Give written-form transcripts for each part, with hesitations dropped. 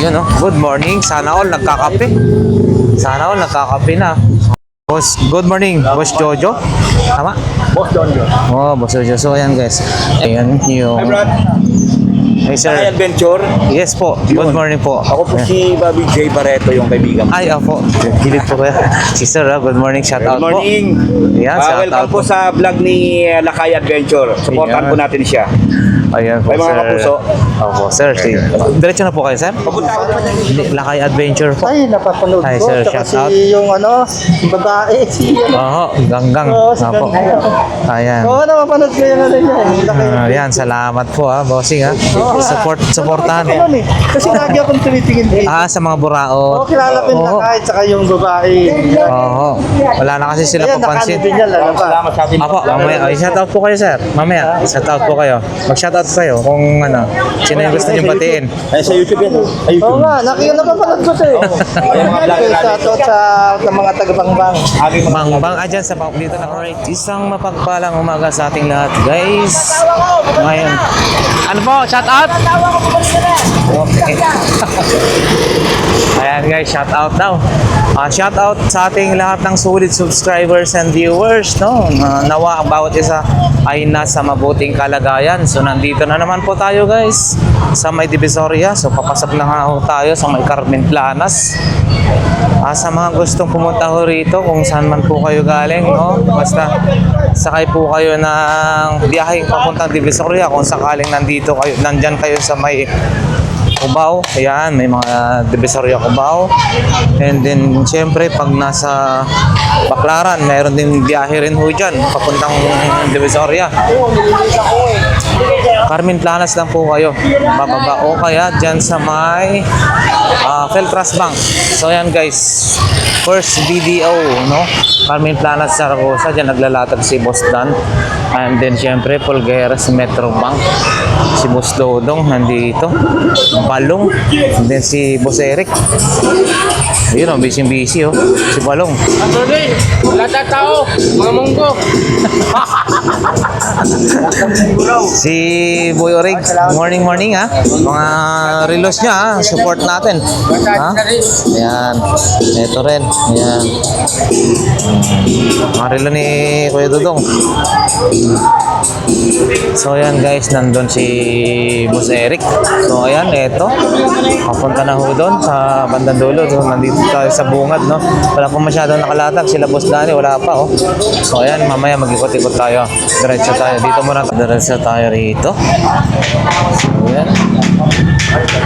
Yun, oh. Good morning. Sana all nagkakape. Sana all nagkakape na. Boss, good morning. Boss Jojo. Tama? Boss Jojo. Oh, Boss Jojo. So, ayan guys. Ayan yung... Hi, Brad. Hey, sir. Hi, Adventure. Yes po. Good morning po. Ako po si Bobby J. Barreto, yung kaibigan mo. Ay, ako. Kilit po kaya. Si sir, good morning. Shout out Good po. morning. Ayan, shout Welcome out po sa vlog ni Lakay Adventure. Supportan Ayan. po natin siya. Ayan po, May mga sir. kapuso. Opo, sir. Diretso na po kayo, sir. Lakay Adventure po. Ay, napapanood Hi, ko. sir. Tsaka Shout out. si yung ano, si babae, si Oo, ganggang. Oo, si Opo. Ganggang. Ayan. Oo, napapanood ko yung ano niya. Ayan, salamat po bossing supportahan. Ano eh, kasi lagi akong tumitingin dito. Sa mga burao. Oo, kilala ko yung Oo. Lakay, tsaka yung babae. Oo. Wala na kasi sila Ayan, papansin. nakalipin niya, lalaba. Salamat sa ating Apo, mamaya, shout-out po kayo, sir. Mamaya, shout-out po kayo. Mag-shoutout kayo kung ano, sino yung gusto niyong batiin. Ay, sa YouTube yan. Sa Oo YouTube. nga, napapanood ko siya eh. Ayan, mga vlogger natin. Shoutout sa mga taga-bangbang. Aming mga Mangbang dyan sa dito na. Alright, isang mapagpalang umaga sa ating lahat, guys. Ngayon. Ano po, shout-out? Okay. Ayan guys, shout out daw. Shout out sa ating lahat ng solid subscribers and viewers, no? Nawa ang bawat isa ay nasa mabuting kalagayan. So nandito na naman po tayo guys sa May Divisoria. So papasok na nga ho tayo sa May Carmen Planas. Sa mga gustong pumunta ho rito, kung saan man po kayo galing, no? Basta sakay po kayo ng biyaheng papuntang Divisoria kung sakaling nandyan kayo sa May Cubao. Ayan, may mga Divisoria Cubao. And then, syempre, pag nasa Baclaran, mayroon din biyahe rin ho dyan, papuntang Divisoria. Carmen Planas lang po kayo. Bababa o kaya dyan sa may Feltras Bank. So, ayan guys. First BDO, no? Carmen Planas, Zaragoza. Dyan naglalatag si Boss Dan. And then, syempre, Pulgueras Metro Bank. Si Boss Dodong nandito. Balong. And then si Boss Eric. Ayun, busy-busy, oh. Si Balong. Attorney, lahat ng tao, mga munggo. Si Boy Orig. Morning, ha. Mga relos niya, ha. Support natin. Ha? Ayan. Ito rin. Ayan. Mga relo ni Kuya Dudong. So ayan guys, nandun si Boss Eric. So ayan, eto. Papunta na ho doon sa bandang dulo. So, nandito tayo sa bungad, no? Wala pa masyadong nakalatag. Sila Boss Dani, wala pa, oh. So ayan, mamaya mag-ikot-ikot tayo. Diretso tayo. Dito muna. Diretso tayo rito. So ayan.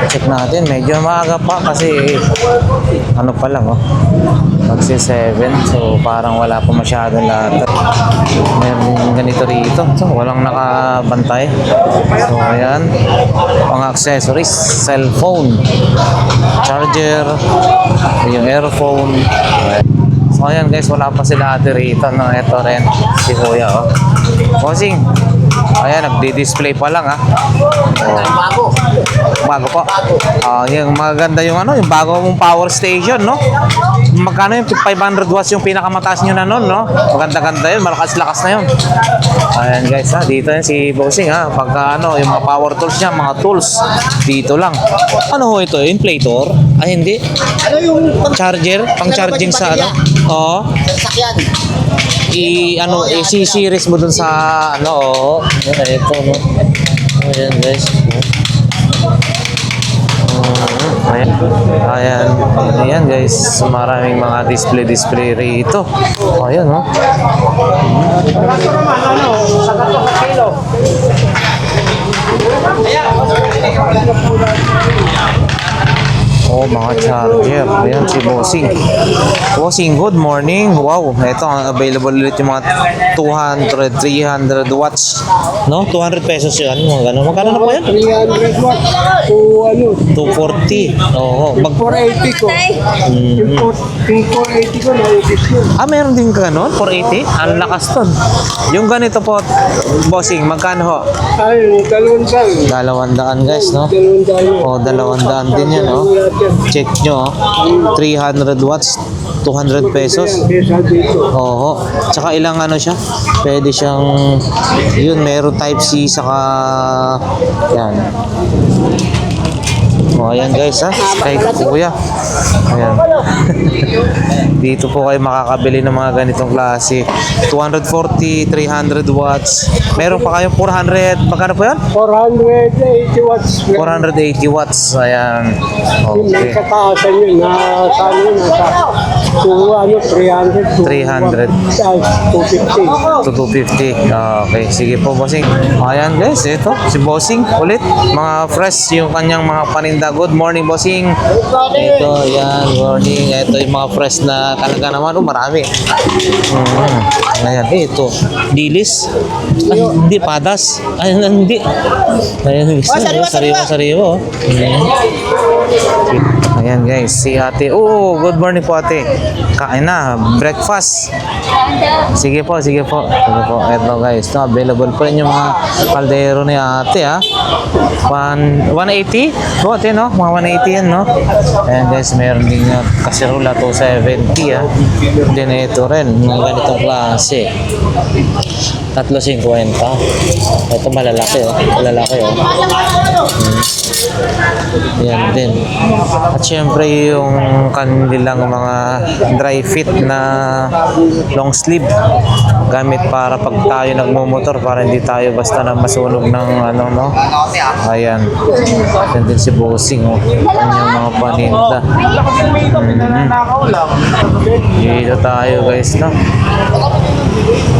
Check natin. Medyo maaga pa kasi ano pa lang, oh. Magsi 7. So parang wala pa masyadong latag. Meron ganito rito. So walang nakabantay. So ayan. Mga accessories. Cellphone. Charger. Yung earphone. So ayan guys, wala pa sila ate rito, no? Ito rin. Si Kuya, oh. Bossing. Ayan, nagdi-display pa lang, ha. Oh. Bago po. Yung maganda yung ano, yung bago mong power station, no? Magkano yung 500 watts yung pinakamataas nyo na nun, no? Maganda-ganda yun, malakas-lakas na yun. Ayan guys, ha, dito yun si Bossing, ha. Pagka ano, yung mga power tools niya, mga tools, dito lang. Ano ho ito? Inflator? Ay, hindi. Ano yung Charger? Pang-charging sa ano? Oo. sakyan? I-series mo dun sa ano, oo. Ito, no? Ayan guys. Ayan. Ayan guys, maraming mga display rito. Ayan, no? Oh, mga charger. Ayan si Bossing. Bossing, good morning. Wow, ito available ulit yung mga 200, 300 watts. No? 200 pesos yan. Mga gano'n. Magkano na po yan? 300 watts. O ano? 240. Oo. 480 ko. Yung 480 ko, naibis yun. Meron din ka gano'n? 480? Ang lakas ton. Yung ganito po, Bossing, magkano ho? Ay, 200. 200 guys, no? 200. O, 200 din yan, no? Check nyo, 300 watts, 200 pesos. Oo. Tsaka ilang ano siya? Pwede siyang, yun, meron type C, saka, yan. So, ayan guys ha. Kay Kuya. Ayan. Dito po kayo makakabili ng mga ganitong klase. 240, 300 watts. Meron pa kayong 400. Magkano po yan? 480 watts. 480 watts. Ayan. Okay. Sa taasan yun, nasa 300. 250. To 250. Okay. Sige po, bossing. Ayan guys. Ito. Si bossing. Ulit. Mga fresh yung kanyang mga paninda. Good morning, bossing. Ito. Ayan. Morning. Ito yung mga fresh na talaga naman. Oh, marami. Ayan. Ito. Dilis. Ay, hindi. Padas. Ayan. Hindi. Ayan. Sariwa. Ayan guys. Si ate. Oh, good morning po ate. Kain na. Breakfast. Sige po. Ito guys. No, available po rin yung mga kaldero ni ate ha. 180? Po ate no? Mga 180 yan no? Ayan guys. Meron din yung kasirula 270 ha. Then ito rin. Mga ganitong klase. 350. Ito malalaki oh. Yan din. At syempre yung kanilang mga dry fit na long sleeve gamit para pag tayo nagmumotor para hindi tayo basta na masunog ng ano no. Ayan. Yan din si bossing oh. Kanyang mga paninda. Dito tayo guys no.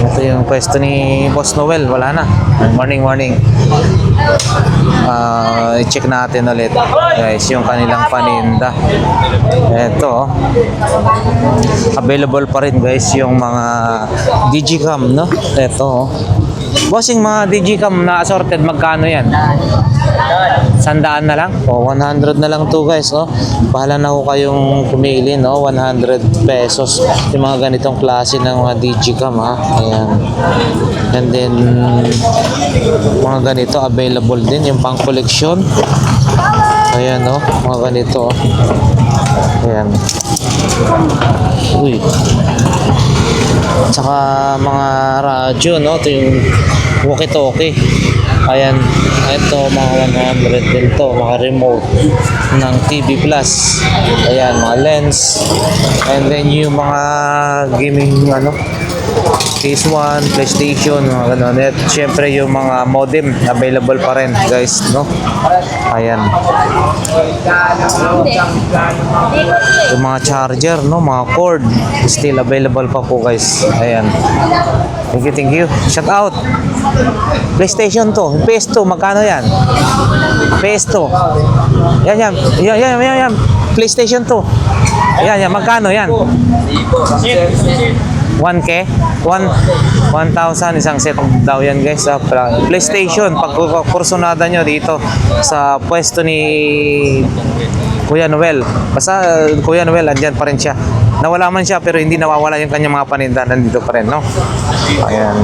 Ito yung pwesto ni Boss Noel. Wala na. Morning. I-check natin ulit guys yung kanilang paninda. Ito available pa rin guys yung mga digicam no. Ito bossing, mga digicam na assorted magkano yan? 100 na lang? O 100 na lang to guys oh. Bahala na ho kayong pumili no. 100 pesos yung mga ganitong klase ng mga digicam ha. Ayan. And then mga ganito available din yung pang collection. Ayan oh, mga ganito oh. Ayan. Uy. Tsaka mga radyo no, ito yung walkie-talkie. Ayan, ito mga 100 din to, mga remote ng TV Plus. Ayan, mga lens. And then yung mga gaming ano, PS1, PlayStation, mga ganun. At syempre yung mga modem available pa rin guys, no? Ayan. Yung mga charger, no? Mga cord, still available pa po guys. Ayan. Thank you. Shout out. PlayStation to, PS2, magkano yan? PS2. Yan. PlayStation 2. Yan, magkano yan? 1K? 1,000 isang set daw yan guys. PlayStation, pag kursunada nyo dito sa pwesto ni Kuya Noel. Basta Kuya Noel, andyan pa rin siya. Nawala man siya pero hindi nawawala yung kanyang mga paninda. Nandito pa rin, no? Ayan.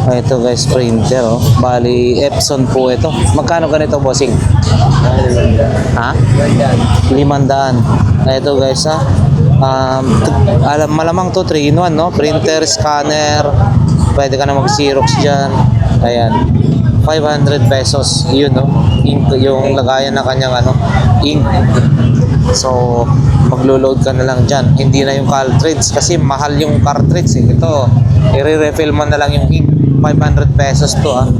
Ito guys, printer oh. Bali, Epson po ito. Magkano ganito, bossing? Ha? 500. Ito guys ha. Malamang to 3-in-1 no? Printer, scanner. Pwede ka na mag-Xerox dyan. Ayan. 500 pesos. Yun no? Ink, yung lagayan ng kanyang ano, ink. So, maglo-load ka na lang dyan. Hindi na yung cartridge kasi mahal yung cartridge eh. Ito, i-refill mo na lang yung ink. 500 pesos to ah.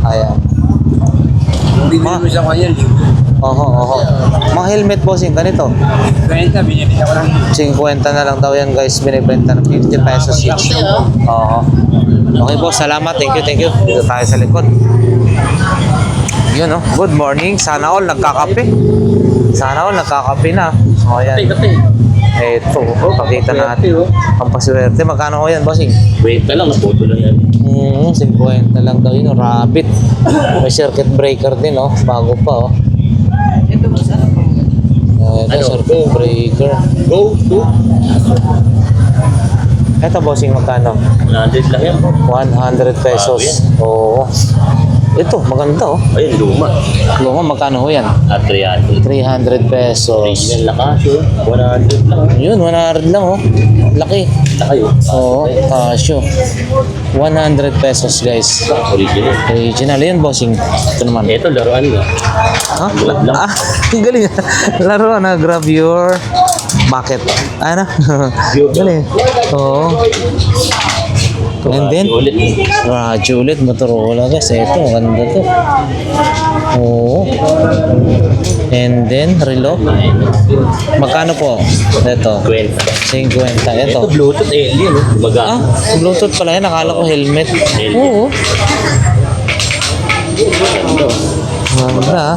Ayan. Binili mo siya kanya. Oho. Mga helmet bossing, ganito. 20, binili ako lang. 50 na lang daw yan guys. Binibenta ng 50 pesos each. Oo. Okay boss, salamat. Thank you. Dito tayo sa likod. Yun oh. Good morning. Sana all nagkakape na. O yan. Eto, pakita natin. Ang paswerte. Magkano ko yan, bossing? 20 lang, naputo lang yan. 50 lang daw yun. Rabbit. May circuit breaker din, oh. Bago pa, oh. Ito, circuit breaker. Go. Ito, bossing, magkano? 100 lang yan. 100 pesos. Oo. Ito, maganda oh. Ayun, luma. Luma, magkano ho yan? At 300. 300 pesos. Original na Casio. 100 lang. Yun, 100 lang oh. Laki. Saka yun. Oo, Casio. 100 pesos guys. Original. Original. Yun, bossing. Ito naman. Ito, laruan nga. Ha? Lang. Ah, ang galing. Laro na, grab your bucket. Ano? Galing. Oo. And then, Ulit. radyo ulit, Motorola guys. Ito, maganda to. Oo. And then, relo. Magkano po? Ito. 20. 50. Ito. Ito, Bluetooth alien. Ah, Bluetooth pala yan. Nakala ko helmet. Oo. Maganda ah.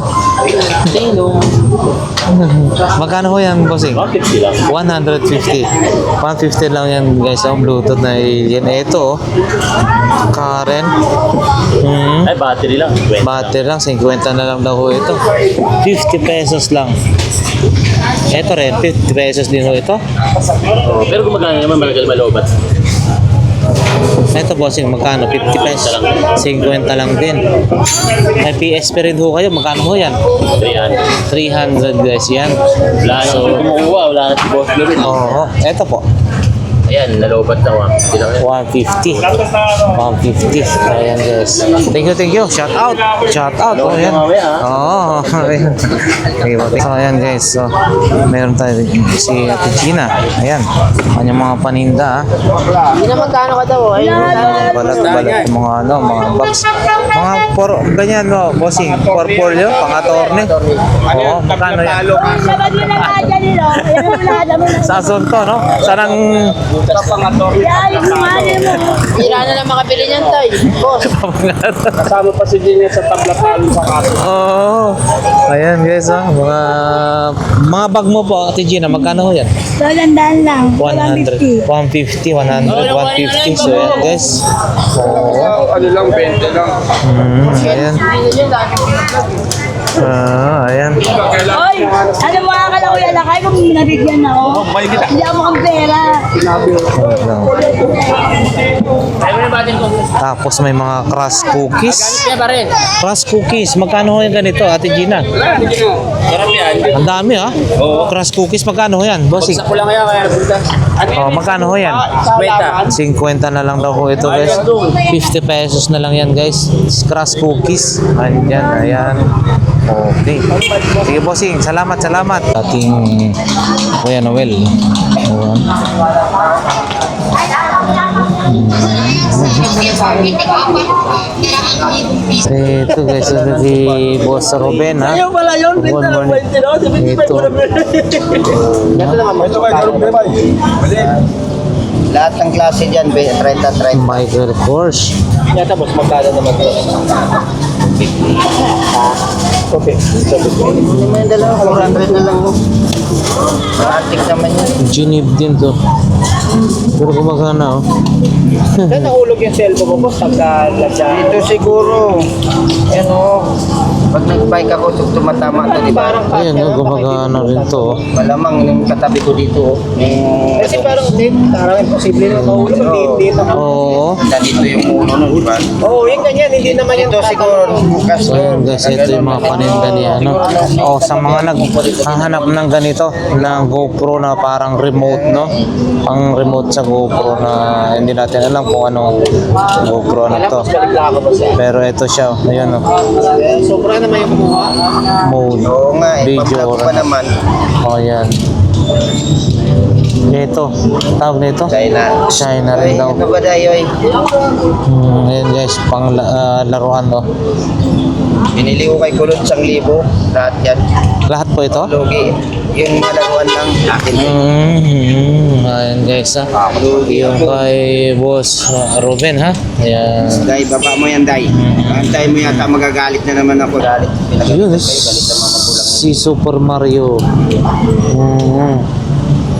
Magkano ho yan, bossing? Bakit sila? 150. 150 lang yan guys, ang Bluetooth na alien. Ito oh. Karen. Ay, battery lang. 20. Battery lang, 50 na lang daw ho ito. 50 pesos lang. Ito rin, 50 pesos din ho ito. Oh, pero kung magkano naman, malagal malobat. Ito bossing, magkano? 50 pesos. 50 lang din. May PSP rin ho kayo, magkano ho yan? 300. 300 guys yan. Wala na kumukuha. Wala na si Boss Lord. Oo, ito po. Ayan, nalobat na 150 lang yan. 150. 150. Ayan guys. Thank you. Shout out. Oh, ayan. Oo. Ayan. So ayan guys. So, meron tayo si Ate Gina. Ayan. Kanyang mga paninda ah. Hindi na magkano ka daw. Balat yung mga ano, mga box. Mga ganyan no, bossing. Portfolio, pang-atorne. Oo, magkano yan? Sabad mo na nga dyan, no? Ayan mo na, dami na. Sa Asunto, no? Sarang Yan, yung mali mo. Hira na lang makabili niyan, Tay. Boss. Kasama pa si Gina sa tabla talo sa kaso. Oo. Ayan guys ah, mga bag mo po Ate Gina, magkano ho yan? So, landaan lang. 100, 150, 150. So yan guys. Oo. Ano lang, 20 lang. Ayan. Ayan. Oy, alam mo nga kala Kuya Lakay kung nabigyan ako. Hindi ako mukhang pera. Tapos may mga crush cookies. Kaya pa rin. Crush cookies, magkano ho yan ganito Ate Gina? Sarap yan. Ang dami ah. Crush cookies, magkano ho yan? Bossing. Ako lang kaya punta. Oh, magkano ho yan? 50 na lang daw ho ito guys. 50 pesos na lang yan guys. Crush cookies. Ayan, ayan. Okay. Sige bossing, salamat. Ating Kuya Noel. Ayan. Ito guys, ito si Boss Ruben ha. Good morning. Ito. Lahat ng klase dyan, 30-30. Michael Kors. Yata boss, magkano naman ito? Hindi mo yung dalawa, 400 na lang mo. Antik naman yun. Junib din to. Pero gumagana oh. Saan nahulog yung cellphone mo boss? Dito siguro, yan o. Pag nag-bike ako, tumatama ito, di ba? Ayan oh, gumagana rin to oh. Malamang yung katabi ko dito. Kasi parang imposible na mahulog. Hindi na. Oo. Dito yung uno nun, di ba? Oo, yung ganyan. Hindi naman Ito siguro, bukas So ayan guys, ito yung mga paninda niya ano. Oh, sa mga naghahanap ng ganito, ng GoPro na parang remote no. Ang remote sa GoPro na hindi natin alam kung anong GoPro na to. Pero ito siya, oh. Ayun oh. Sobra naman yung kumuha. Mode, Oo nga, video. pa naman. Oh, yan. Ito, tawag nito? China rin daw. Ano ba dayo eh? Ayan guys, pang laruan no. Binili ko kay Kulot 1,000. Lahat yan. Lahat po ito? Lugi. Yung malaruan lang akin. Ayan guys ha. Yung kay Boss Ruben ha. Ayan. Day, baba mo yan, Day. Antay mo yata magagalit na naman ako. Galit. Ayun, si Super Mario.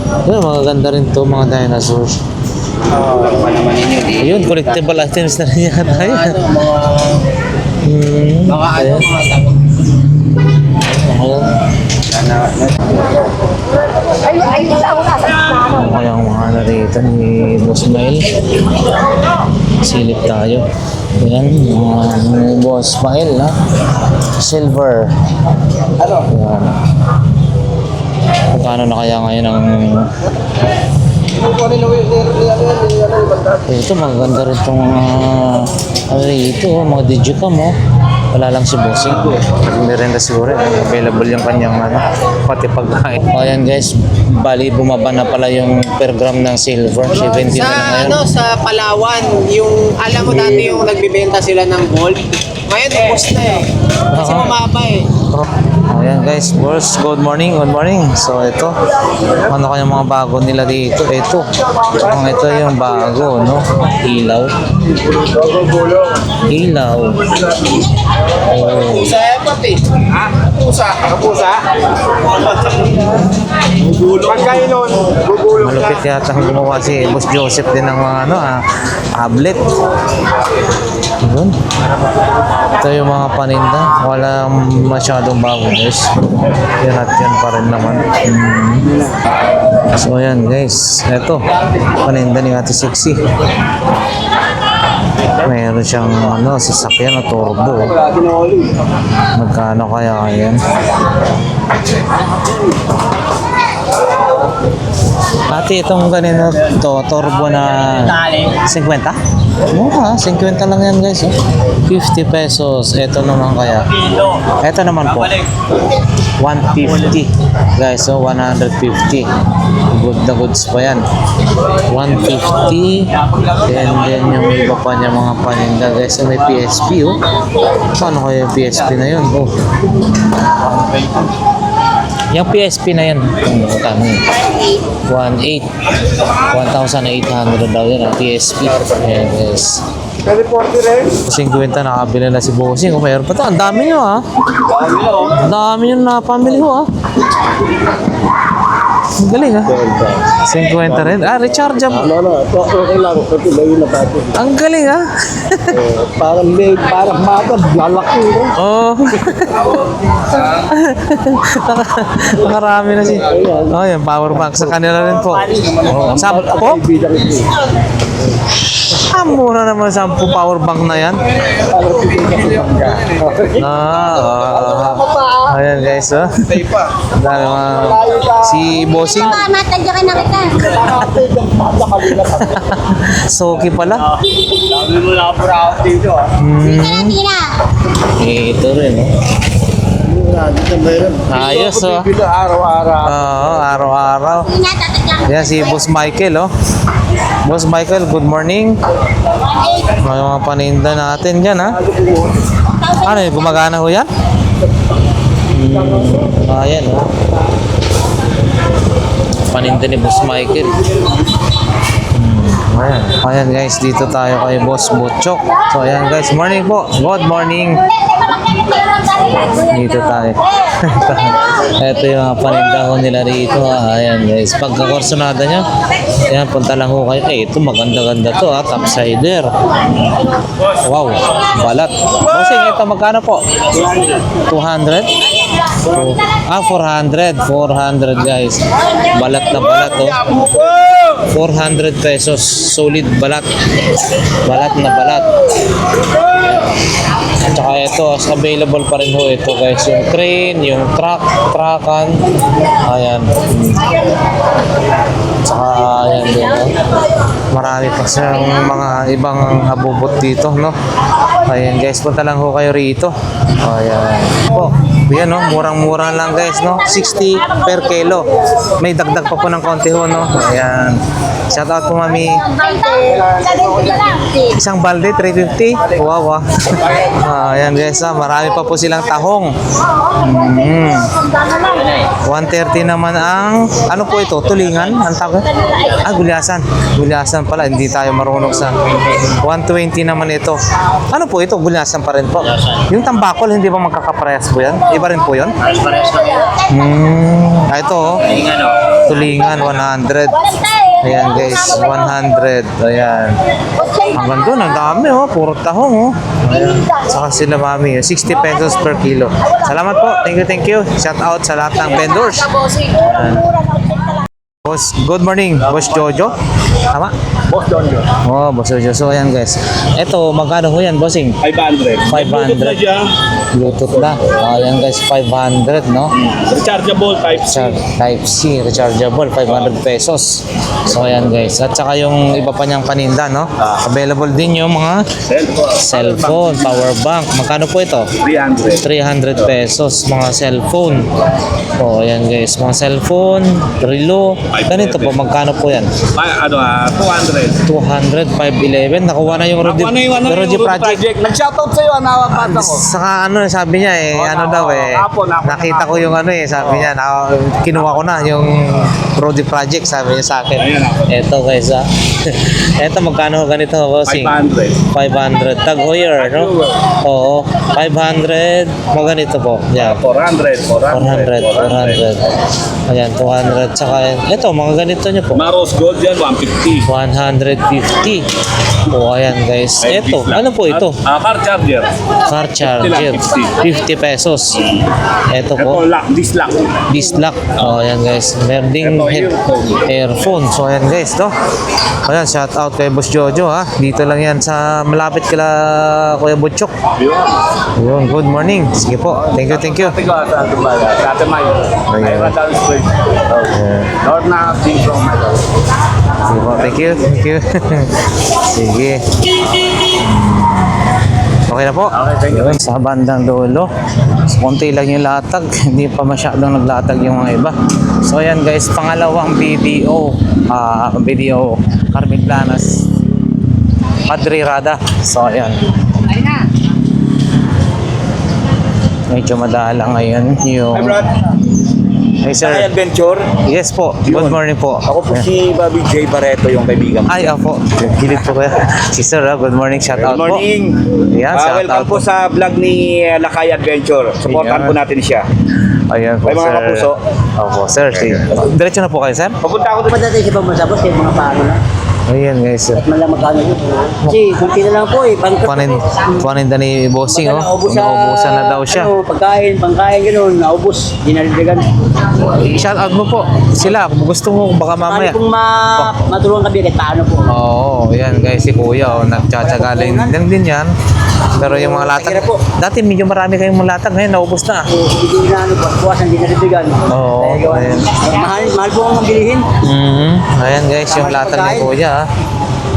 Ayun, magaganda rin to mga dinosaurs. Lang pa naman ninyo. Ayun, collectible items na rin yan tayo. Mga ano, mga Kaya ang mga narito ni Boss Mail. Silip tayo. Yan, boss Mael, ha? Silver. Ano? Yan. Magkano na kaya ngayon ang... Ito, maganda rin itong ano ito, mga digicam, oh. Wala lang si Bossing. Nagmerenda siguro. Available yung kanyang ano, pati pagkain. O yan guys, bali bumaba na pala yung per gram ng silver. 70 na lang ngayon. Sa Palawan, yung, alam mo dati yung nagbibenta sila ng gold. Ngayon, ubos na eh. Kasi mamaba eh. Ayan guys, boss, good morning. So ito, ano kaya mga bago nila dito? Ito yung bago, no? Ilaw. Oh. Pusa eh, pati. Ha? Pusa? Kapusa? Pagkainon, gugulong Malupit yata ang gumawa si Boss Joseph din ng mga ano, tablet. Yun. Ito yung mga paninda. Wala masyadong bago guys. Yan at yan pa rin naman. So yan guys. Ito. Paninda ni Ate Sixy. Meron siyang ano, sasakyan na turbo. Magkano kaya yan? Ate, itong ganito, turbo na 50? Mura, 50 lang yan guys. 50 pesos. Ito naman kaya. Ito naman po. 150. Guys, so 150. Good na goods pa yan. 150. And then yung iba pa niya mga paninda guys. So may PSP oh. Paano kaya yung PSP na yun? Oh. Yung PSP na yan, magkano yun? 1,800 daw yun ang PSP. Ayan guys. 50 nakabili na si Bossing. Kung mayroon pa ito, ang dami nyo ha. Ang dami nyo na pamili ho ha. Ang galing ha. 50 rin. Rechargeable. Okay lang. Kasi may nabati. Ang galing ha. Parang matag, lalaki. Oh. Nakarami na si. Oh, yung power bank sa kanila rin po. Oh, po? Mura naman 10 power bank na yan. Ayan guys, oh. Dami mga si Bossing. Matagyakan na kita. Soki pala. Dami mo na para dito. Tira. Ito rin, oh. Ayos, oh. Araw-araw. Oo, araw-araw. Yan si Boss Michael, oh. Boss Michael, good morning. May mga paninda natin dyan, ha? Ano yun, gumagana ho yan? Ayan, oh. Paninda ni Boss Michael. Ayan. Ayan guys, dito tayo kay Boss Butchok. So ayan guys, morning po. Good morning. Dito tayo. Ito yung mga paninda ko nila rito. Ayan guys, pagkakorsonada nyo, ayan, punta lang ho kayo. Ito maganda-ganda to ha, topsider. Wow, balat. Bossing, ito magkano po? 200? 400. 400 guys. Balat na balat oh. 400 pesos. Solid balat. Balat na balat. At saka ito, available pa rin ho ito guys. Yung crane, yung truckan. Ayan. Saka ayan din. Marami pa siyang mga ibang abubot dito, no? Ayan guys, punta lang ho kayo rito. Ayan. Po, yan no, murang-mura lang guys, no? 60 per kilo. May dagdag pa po ng konti ho, no? Ayan. Shout out po mami. Isang balde, 350. Wow, wow. Ayan guys, marami pa po silang tahong. 130 naman ang, ano po ito? Tulingan? Ang tawag? Gulyasan. Gulyasan pala, hindi tayo marunong sa 120 naman ito. Ano po ito? Gulyasan pa rin po. Yung tambakol, hindi ba magkakaparehas po yan? Iba rin po yun? Ito oh. Tulingan, 100. Ayan guys, 100. Ayan. Hanggang doon, ang dami oh. Puro tahong oh. Ayan. Saka sila mami, 60 pesos per kilo. Salamat po. Thank you. Shout out sa lahat ng vendors. Ayan. Boss, good morning, Boss Jojo. Tama? Boss Donjo. Oh, Boss Jojo. So, ayan guys. Ito, magkano ho yan, bossing? 500. 500. Bluetooth na. Oh, ayan guys, 500, no? Rechargeable type Type C, rechargeable, 500 pesos. So, ayan guys. At saka yung iba pa niyang paninda, no? Available din yung mga cellphone, power bank. Magkano po ito? 300. 300 pesos, mga cellphone. Oh, ayan guys, mga cellphone, relo. Ganito po, magkano po yan? 200. 200, 511. Nakuha na yung Rudy Project. Nag-shoutout sa'yo, nawapat ako. Saka ano, sabi niya daw nakita ko yung sabi niya, kinuha ko na yung Rudy Project, sabi niya sa akin. Eto guys, eto magkano ganito, bossing? 500. Tag Heuer, no? Oo, 500. Ganito po. Yeah. 400. Ayan, 200. Saka, eto, mga ganito niyo po. Mga rose gold yan, 150. 150. Oh, ayan guys. Eto, ano po ito? Car charger. Car charger. 50 pesos. Ito po. This lock. Oh, ayan guys. Meron ding earphone. So, ayan guys, no? Ayan, shout out kay Boss Jojo, ha? Dito lang yan sa malapit kila Kuya Butchok. Yun, good morning. Sige po. Thank you. Sa Atemay. Ayun. North na, Singro. Sige po. Thank you. Sige. Okay na po. Yun, sa bandang dulo. Konti lang yung latag. Hindi pa masyadong naglatag yung mga iba. So ayan guys, pangalawang video. Video Carmen Planas. Padre Rada. So ayan. Medyo madala ngayon yung... Hey sir. Adventure. Yes po. Good morning po. Ako po si Bobby J. Barreto, yung kaibigan ko. Ay, opo. Gilid po kaya. Si sir, good morning. Shout out Good po. morning. Yan, shout out Welcome po sa vlog ni Lakay Adventure. Supportan Yan. po natin siya. Ayan po, May mga sir. kapuso. Opo, sir. Diretso na po kayo, sir. Papunta ako doon. Pagdating sa pagmasabos, yung mga paano na. Ayan, guys. Man lang magkano yun. Kasi, kunti na lang po eh. Paninda ni Bossing, oh. Naubusan na daw siya. Pagkain, gano'n, naubos. Dinalidagan. Shout out mo po. Sila, kung gusto mo, baka mamaya. Kung matulungan kami, kahit paano po. Oo, yan guys, si Kuya, oh, nagtsatsagaling din yan. Pero yung mga latag, dati medyo marami kayong mga latag, ngayon naubos na. Hindi na buwasan, dinalidagan. Oo, ayan. Mahal po ang mabilihin. Ayan guys, yung latag ni Kuya.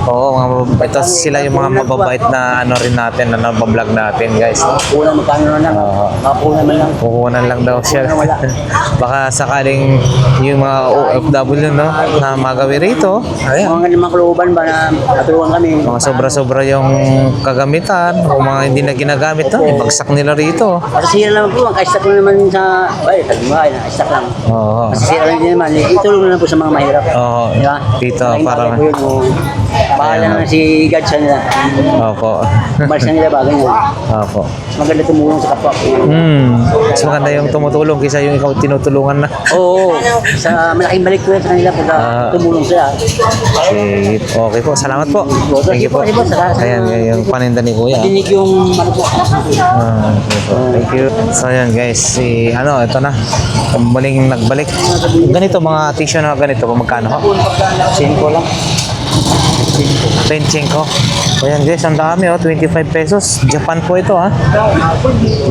Oo, ito sila yung mga mababait na ano rin natin, na nabablog natin guys. Kukunan magkano na lang. Kukunan man lang. Kukunan lang daw siya. Baka sakaling yung mga OFW, no, na magawi rito. Ayan. Mga kalooban ba na natulungan kami. Mga sobra-sobra yung kagamitan o mga hindi na ginagamit, no, ibagsak nila rito. Kasi sira naman po, ka-stack mo naman sa, sabi mo ay, na-stack lang. Oo. Kasi sira lang din naman, itulong na lang po sa mga mahirap. Oo. Diba? Dito, Malaking parang... bagay po yun, bahala na si God sa nila. Opo. Malis na nila bagay yun. Opo. Maganda tumulong sa kapwa. Mas maganda yung tumutulong kaysa yung ikaw tinutulungan na. Oo, sa malaking balik po yun sa kanila pagka tumulong sila. Okay po, salamat po. Thank you po. Ayan, yung paninda ni Kuya. Dinig yung ano po. Okay po. Thank you. So ayan guys, ito na. Muling nagbalik. Ganito mga tissue na ganito, magkano ho? 5 lang. 25. Ayan guys, ang dami 25 pesos. Japan po ito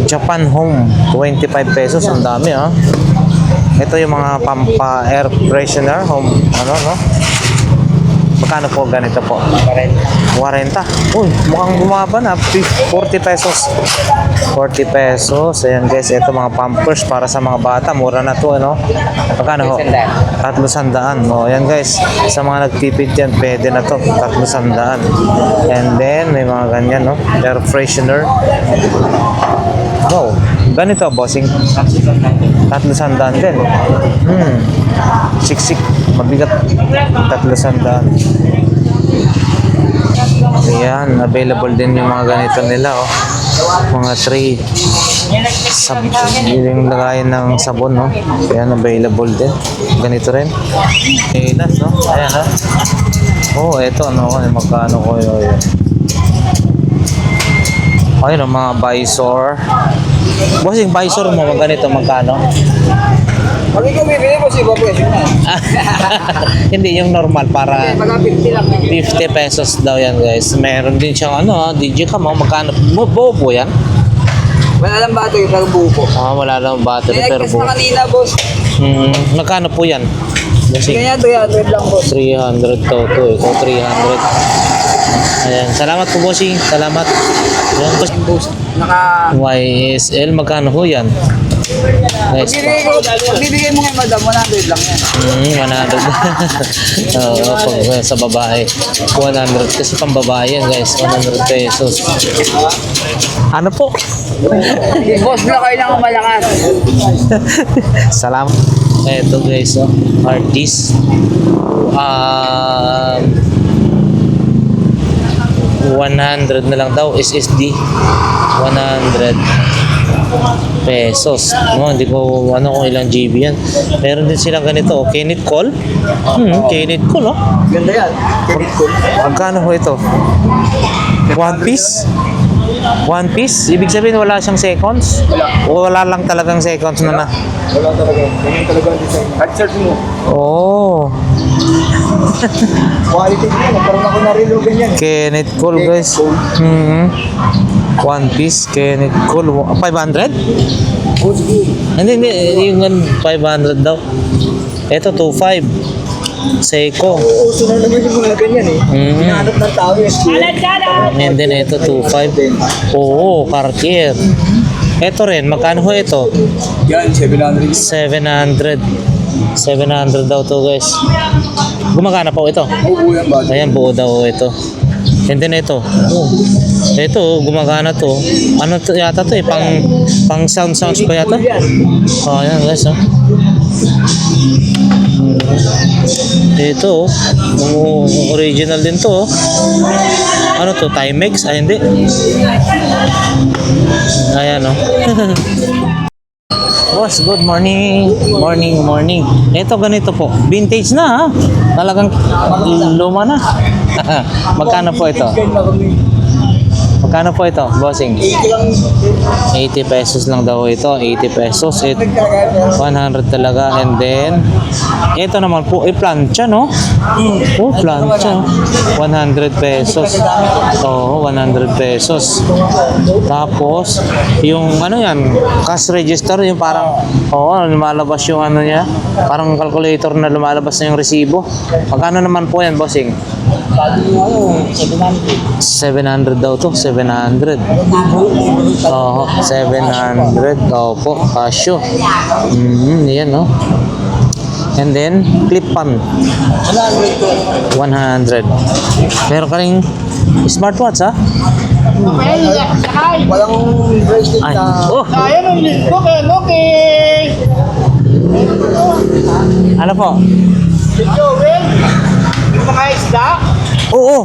Japan Home, 25 pesos, ang dami Ito yung mga pampa air freshener, home, no? Magkano po ganito po? 40. Uy, mukhang bumaba na. 40 pesos. 40 pesos. Ayan guys, ito mga pampers para sa mga bata. Mura na to, ano? Magkano ho? 300. O, ayan guys. Sa mga nagtipid yan, pwede na to. 300. And then, may mga ganyan, no? Air freshener. Wow. Ganito, bossing. 300 din. Siksik. Mabigat. 300. Ayan, available din yung mga ganito nila, mga tray. Yung lagayan ng sabon, no? Ayan, available din. Ganito rin. Inas, no? Ayan, ha? Eto, magkano ko yun. Ayun, mga Visor. Bossing, Visor mo, ganito, magkano? Pag ikaw bibili mo, si Bobo yun. Hindi, yung normal para Mga 50 lang. 50 pesos daw yan guys. Meron din siyang ano, Digicam, magkano? Bobo yan? Wala lang ba ito yung pero buko? Wala lang battery pero Nilagpas na kanina, boss. magkano po yan? Kasi Ganyan, 300 lang, boss. 300 to ito 300. Ayan, salamat po bossing, salamat. Ayan, boss. Naka... YSL, magkano ho yan? Guys, Pagbibigay mo kay madam, 100 lang yan. 100. Oo, pag sa babae. 100 kasi pang babae yan guys. 100 pesos. Ano po? Boss, na kayo lang malakas. Salamat. Eto guys, oh. Artist. 100 na lang daw. SSD. 100 pesos. Hindi ko kung ilang GB yan. Meron din silang ganito. Kenneth Cole. Kenneth Cole, oh. Ganda yan. Magkano ho ito? One piece? One piece? Ibig sabihin wala siyang seconds? O wala lang talagang seconds na na? Wala talaga. Ganyan talaga ang design. At search mo. Oh. Quality mo. Nagkaroon ako narilugan yan. Kenneth Cole guys. One piece, Kenneth Cole. 500? Hindi. Yung 500 daw. Ito, 2.5. Seiko. Uso na naman yung mga ganyan eh. Hinahanap ng tao yung school. And then ito, 2.5. Oo, Cartier. Ito rin, magkano ho ito? Yan, 700. 700. 700 daw to guys. Gumagana po ito. Oo, yan ba? Ayan, buo daw ito. And then ito. Ito, gumagana to. Ano to yata to eh? Pang sounds pa yata? Oh, ayan guys. Oh. Ito, original din to. Ano to? Timex? Ay, hindi. Ayan, oh. Boss, good morning. Morning. Ito ganito po. Vintage na ha. Talagang luma na. Magkano po ito? Magkano po ito, bossing? 80 pesos lang daw ito. 80 pesos. 100 talaga. And then, ito naman po, plancha, no? Oh, plancha. 100 pesos. Oo, 100 pesos. Tapos, yung ano yan, cash register, yung parang, lumalabas yung ano niya. Parang calculator na lumalabas na yung resibo. Magkano naman po yan, bossing? 700 daw to, 700. Oo, 700. Opo, Casio. Yan, no? And then, clip pan. 100. Meron ka ring smartwatch, ha? Walang bracelet Ay, na... oh! Ano po? Mga isda. Oo,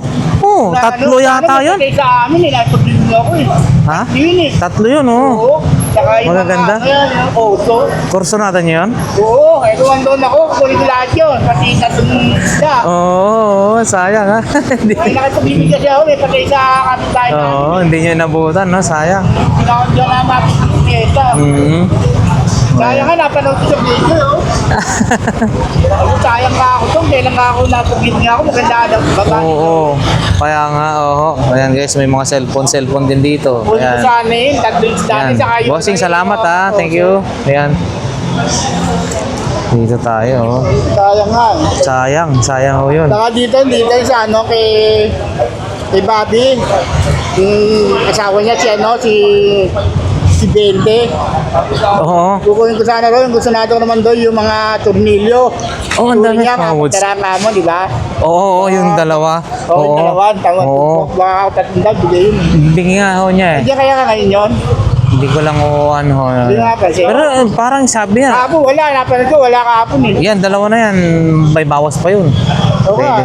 tatlo yata yun. Kaya sa amin, nilapag-ibig ako eh. Ha? Yun eh. Tatlo yun, oh. Oo. Saka yung Magaganda. mga oso. Kurso natin yun? Oo, eto doon ako. Kukunin ko lahat yun. Pati tatlong isda. Oo, sayang ha. Hindi. Ay, nakapag-ibig kasi ako eh. Pati sa kapitay na. Oo, hindi nyo nabutan, no? Sayang. Pinakon dyan na mapipigeta. Sayang nga, napanood ko sa video. Sayang nga ako doon. Kailan nga ako napag-ibig nga ako. Maganda daw. Babae. Oo, kaya nga, Ayan guys, may mga cellphone din dito. Kunin ko Ayan. sa amin. Tatlong isda. Ayan. Saka yung- Bossing, salamat ha. Thank you. Ayan. Dito tayo, oh. Sayang nga. Sayang ho yun. Saka dito sa ano kay Bobby. Yung asawa niya si Bente. Oo. Kukunin ko sana rin. Gusto natin naman doon yung mga tornilyo. Oh, ang dami niya, pa, Woods. kapatara mo, di ba? Oo, yung dalawa. Oo, yung dalawa. Tawag Oo. ko. Baka ako tatanda, bigay yun. Bingi nga ho niya eh. Hindi kaya ka ngayon yun? Hindi ko lang uuan ho. Hindi nga kasi. Pero parang sabi yan. Kahapon, wala. Napanood ko, wala kahapon eh. Yan, dalawa na yan. May bawas pa yun. Oo nga.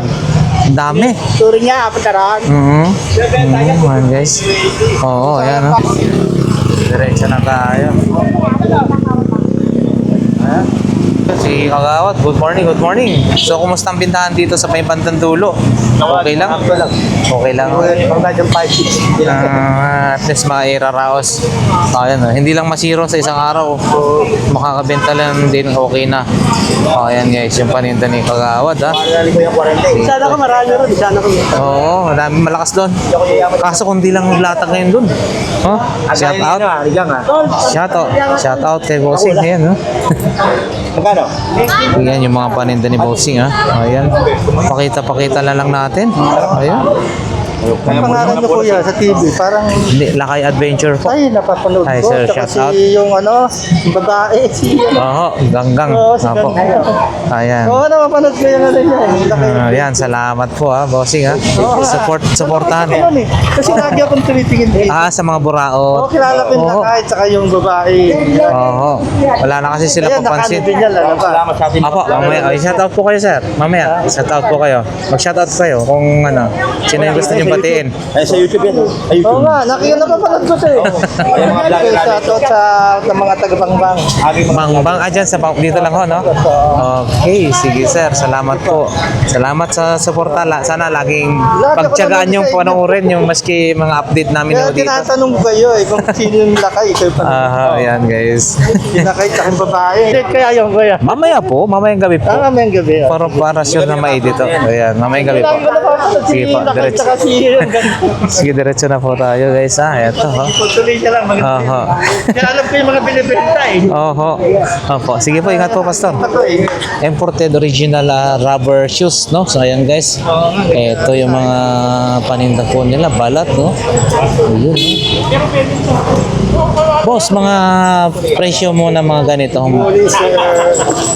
Ang dami. Turing niya, kapatarahan. Ayan guys. Oo, ayan o. Diretso na tayo. Ayan. Si Kagawad, good morning, good morning. So, kumusta ang bintahan dito sa may bandang dulo? Okay lang? Okay lang. At least mairaraos. Ayan, hindi lang masiro sa isang araw. Makakabenta lang din, okay na. Ayan guys, yung paninda ni Kagawad ha. Sana ka marami ron. Sana ka. Oo, madami malakas doon. Kaso kung di lang latag ngayon doon. Huh? Shout out. Shout out kay Bossing. Ayan, no? Magkano? Ayan yung mga paninda ni Bossing, ha? Ayan. Pakita na lang natin. Ayan. Pangalan niyo kuya sa TV, parang Hindi, Lakay Adventure po. ay napapanood Hi, ko. sir. Tsaka Shout out. yung yung babae, si Oo, ganggang. Oo, si Apo. Ganggang. Ayan. Oo, napapanood ko yung niya. Ayan, salamat po ha, Bossing ha. Supportahan. Kasi lagi akong tumitingin dito. Sa mga Oo, burao. kilala ko yung Oo. Lakay, tsaka yung babae. Oo. Wala na kasi sila Ayan, papansin. nakano din yan, lalabas. Salamat sa atin. Apo, mamaya. Shout out po kayo, sir. Mamaya, shout out po kayo. Mag-shout out kayo kung sino yung gusto niyong batiin. Ay, sa YouTube yan. Ay, Oo YouTube. nga, napapanood ko siya. Ayan, mga vlogger natin. Shoutout sa mga taga-Bangbang. Bang dyan sa dito lang ho, no? Okay, sige sir. Salamat po. Salamat sa suporta. Sana laging pagtiyagaan yung panoorin yung maski mga update namin Kaya ho dito. tinatanong ko kayo kung sino yung Lakay. Ikaw pa. Ayan guys. Yung Lakay tsaka yung babae. Kaya yung kuya. Mamaya po, mamayang gabi po. Mamayang gabi. Para sure na ma-edit to. Ayan, mamayang gabi po. Lagi ko napapanood si Sige po, Lakay diretso. tsaka si Sige, diretso na po tayo guys ha. Ito ha. Tuloy siya lang. Oho. Kaya alam ko yung mga binibenta Oho. Opo. Sige po, ingat po, Pastor. Ako Imported original rubber shoes, no? So, ayan guys. Ito yung mga paninda po nila. Balat, no? Ayun, no? Boss, mga presyo mo na mga ganito.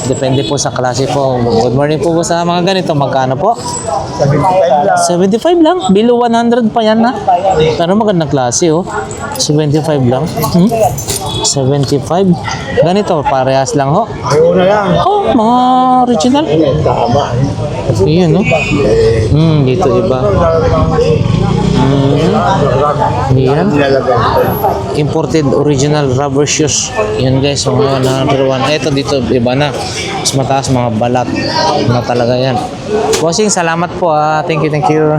Depende po sa klase po. Good morning po sa mga ganito. Magkano po? 75 lang. Below 100 pa yan na. Pero magandang klase, oh. 75 lang. 75. Ganito, parehas lang, ho. Una lang. Oh, mga original. Tama. Yun, no? Dito iba. Yan. Imported original rubber shoes. Yan guys, mga number 1. Ito dito, iba na. Mas mataas, mga balat. Na talaga yan. Bossing, salamat po. Thank you, thank you.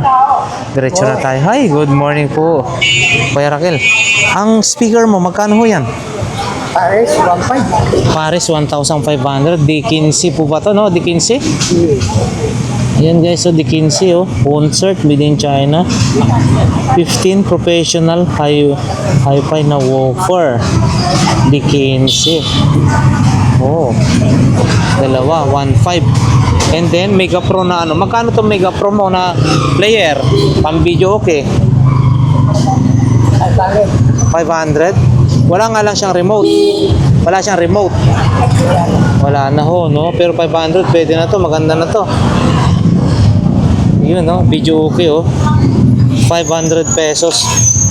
Diretso na tayo. Hi, good morning po. Kuya Raquel. Ang speaker mo, magkano ho yan? Pares, 1.5. Pares 1,500. D15 po ba to, no? D15? Ayan guys, so D15 oh. Concert within China. 15 professional hi-fi na woofer. D15. Oh. Dalawa, 1.5. And then Mega Pro na ano. Magkano to Mega Pro mo na player? Pang video okay. 500. Wala nga lang siyang remote. Wala siyang remote. Wala na ho, no? Pero 500, pwede na to. Maganda na to. Yun, no? Video okay, oh. 500 pesos.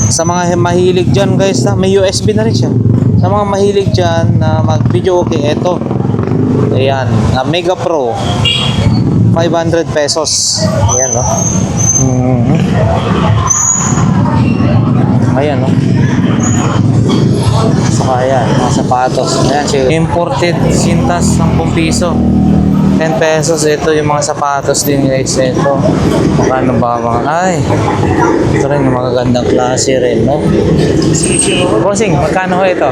Sa mga mahilig dyan, guys, may USB na rin siya. Sa mga mahilig dyan na mag-video okay, eto. Ayan, Mega Pro. 500 pesos. Ayan, no? Ayan, no? Saka yan, mga sapatos. Ayan, imported sintas, 10 piso. 10 pesos. Ito yung mga sapatos din guys. Ito. Magkano ba mga? Ay. Ito rin yung magagandang klase rin, no? Bossing, magkano ho ito?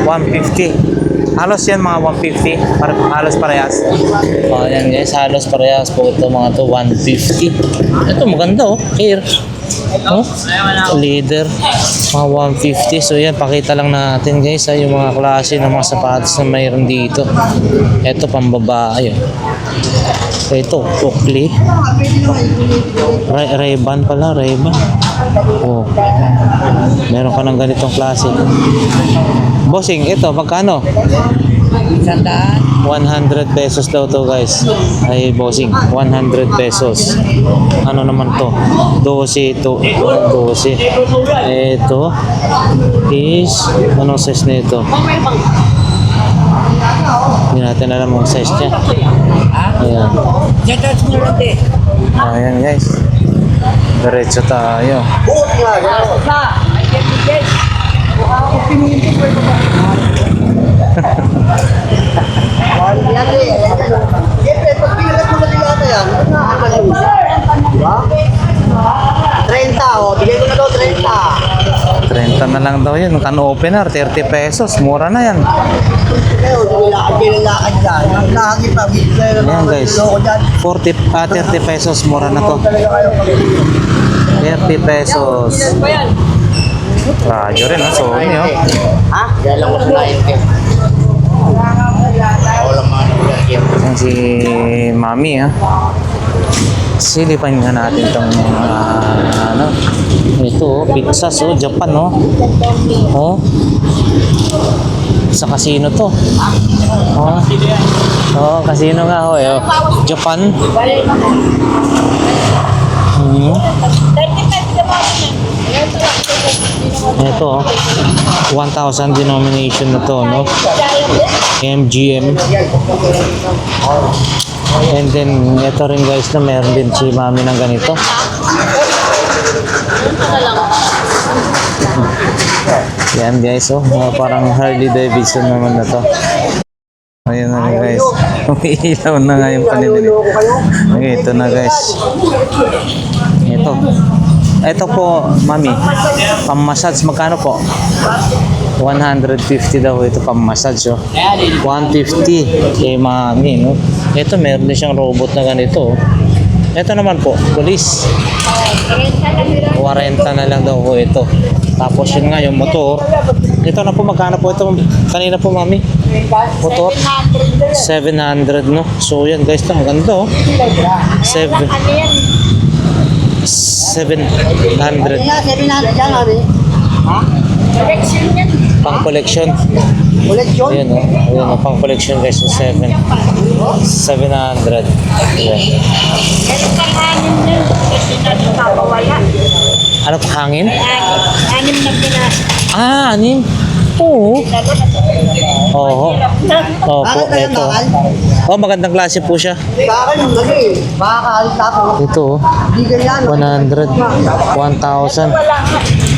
150. Halos yan mga 150. Halos parehas. O, yan guys. Halos parehas po ito mga to. 150. Ito maganda oh. Here. Oh, leader mga 150. So yan, pakita lang natin guys yung mga klase ng mga sapatos na mayroon dito. Ito pambabae. Ito Oakley. Ray-Ban pala, Ray-Ban. Oh, meron ka ng ganitong klase. Bossing, ito magkano? 100 pesos daw to guys. Ay bossing, 100 pesos. Ano naman to? 12 ito. 12. Ito is anong size nito? Hindi natin alam ang size niya. Ayan. Ayan guys. Diretso tayo. Siyempre, pag pinagat mo na dilata yan, nakakalusa. Diba? 30, o. Bigay ko na daw 30. 30 na lang daw yun. Can opener, 30 pesos. Mura na yan. Kaya, nilalakad dyan. Nakakit pa. Ayan guys. 30 pesos. Mura na to. 30 pesos. Radyo rin, so Sony, oh. Ha? Kaya lang ko sa layo, Kim. Walang mga nagulagyan. Yan si Mami, ha. Silipan nga natin itong ano. Ito, oh, pizza, so Japan, oh. Oh. Sa casino to. Oh. Oh, casino nga, oh. Eh. Japan. Ito, oh. 1,000 denomination na to, no? MGM. And then, ito rin guys na meron din si Mami ng ganito. Yan guys, oh. Parang Harley Davidson naman na to. Ayan na guys. Umiilaw na nga yung paninili. Okay, ito na guys. Ito. Ito po, Mami. Pang-massage, magkano po? 150 daw ito pang-massage, oh. 150 kay Mami, no? Ito, meron din siyang robot na ganito, oh. Ito naman po, police. 40 na lang daw po ito. Tapos yun nga, yung motor. Ito na po, magkano po ito? Kanina po, Mami. Motor? 700, no? So, yan guys, ang ganda, oh. 700. 700 yan, Ari. Ha? Pang collection. Koleksyon? Ayan, oh. Ayan, oh. Pang collection guys, yung 700. Ayan. Ano pa, hangin? Anim na pinas. Ah, anim? Oo. Oo. Opo, ito. Oh, magandang klase po siya. Bakit yung lagi? Makakaalit ako. Ito, oh. Hindi ganyan. 100. 1,000.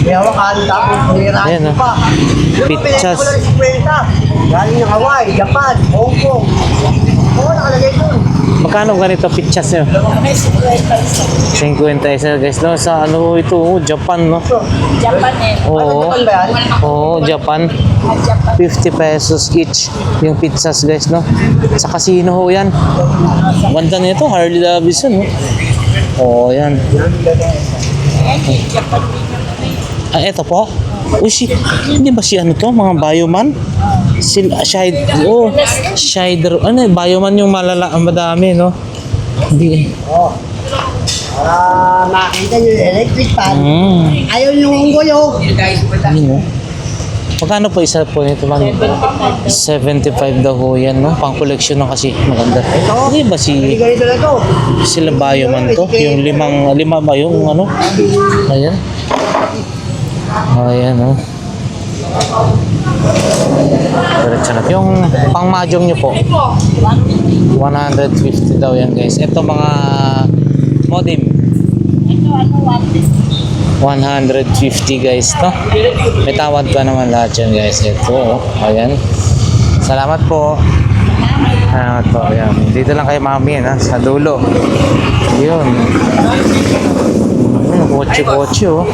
May hawak-alit ako. Ayan, Hirahin oh. pa. Pizzas. Galing ng Hawaii, Japan, Hong Kong. Oo, nakalagay dun. Magkano ganito pizzas nyo? 50 isa guys, no? Sa ano ito, oh, Japan, no? Japan eh. Oo. Japan ba yan? Oo, Japan. 50 pesos each yung pizzas guys, no? Sa casino ho yan. Ganda nito, Harley Davidson, no? Oo, yan. Ah, eto po. Uy, hindi ba si ano to? Mga bioman? Shider. Ano eh, bioman yung malala, madami, no? Hindi. Makita nyo yung electric fan. Ayaw yung unggoy, Ano? Magkano po isa po nito, man? 75 daw ho yan, no? Pang collection na kasi maganda. Hindi ba Hindi si ganito na to. sila bioman to? Yung lima ba yung ano? Ayan. Ayan, oh. Diretso na. Yung pang mahjong nyo po, 150 daw yan guys. Ito mga modem. Ito ano, 150 guys, no? May tawad pa naman lahat yan guys. Ito, oh. Ayan. Salamat po. Salamat po. Ayan. Dito lang kay Mami, ha? Sa dulo. Yun. Kotse-kotse, oh.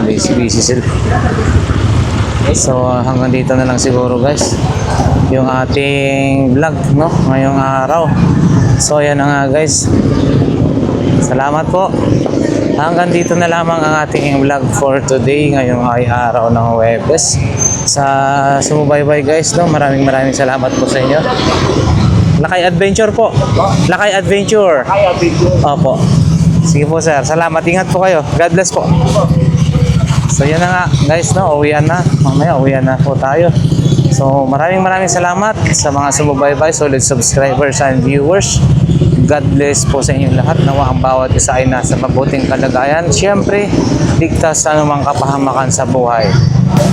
Busy sila. So hanggang dito na lang siguro guys yung ating vlog, no, ngayong araw. So yan na nga guys, salamat po. Hanggang dito na lamang ang ating vlog for today ngayong ay araw ng Huwebes. Sa sumubaybay guys, no, maraming salamat po sa inyo. Lakay Adventure po. Lakay Adventure. Opo. Sige po sir, salamat. Ingat po kayo. God bless po. So yan na nga guys, no, uwian na. Mamaya uwian na po tayo. So maraming salamat sa mga sumubaybay, solid subscribers and viewers. God bless po sa inyong lahat. Nawa ang bawat isa ay nasa mabuting kalagayan. Siyempre, ligtas sa anumang kapahamakan sa buhay.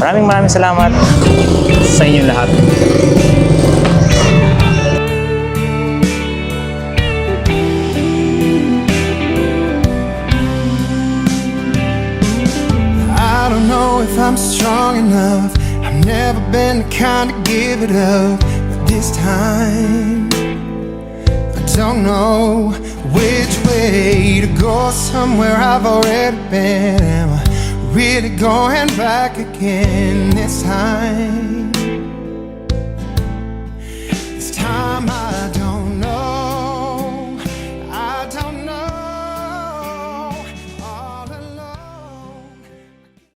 Maraming salamat sa inyong lahat. I'm strong enough. I've never been the kind to give it up, but this time I don't know which way to go. Somewhere I've already been. Am I really going back again this time?